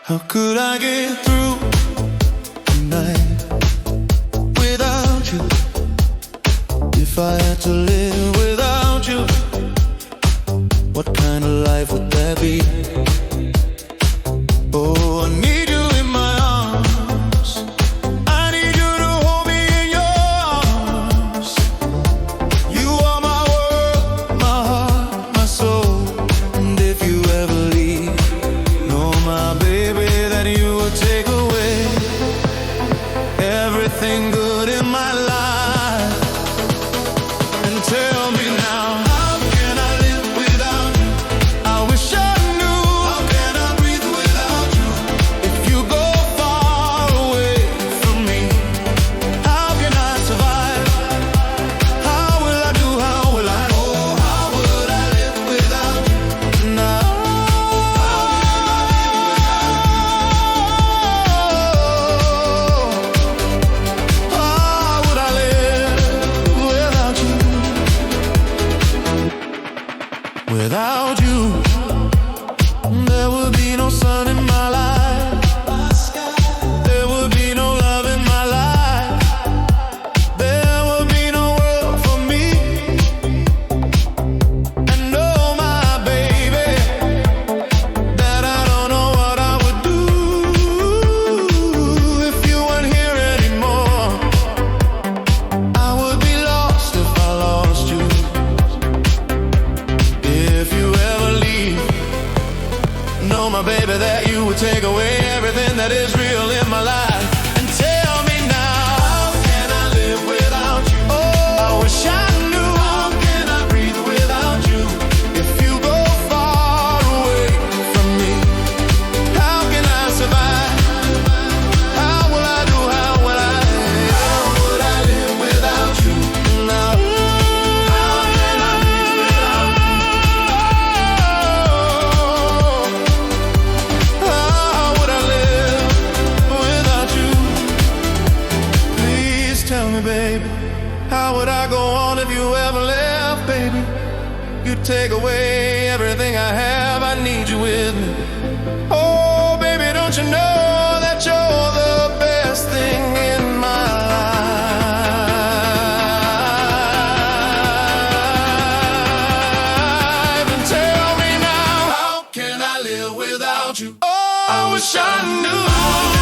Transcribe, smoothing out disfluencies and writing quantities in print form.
How could I get through the night without you? If I had to live without you, what kind of life would that be? Oh, I need you in my arms. I need you to hold me in your arms. You are my world, my heart, my soul. And if you ever leave, know my baby that you will take away everything good in my life. And tell me now, how can I live without you? I wish I knew. How can I breathe without you? If you go far away from me, how can I survive? How will I do? How will I? Oh, how would I live without you? Now, how would I live without you? Without you, there would be no sun in my life. There would be no love in my life. There would be no world for me. And oh, my baby, that I don't know what I would do if you weren't here anymore. I would be lost if I lost you. If you ever leave, know my baby that you would take away everything that is real in my life. And tell me now, how can I live without you? Oh, I wish I knew. How can I breathe without you? If you go far away from me, how can I survive? How will I do? How will I? How would I live without you? Now, how can I breathe without you? How would I live without you? Please tell me, baby, how would I go on if you ever left, baby? You'd take away everything I have. I need you with me. Oh, baby, don't you know that you're the best thing in my life? And tell me now, how can I live without you? Oh, I wish I knew.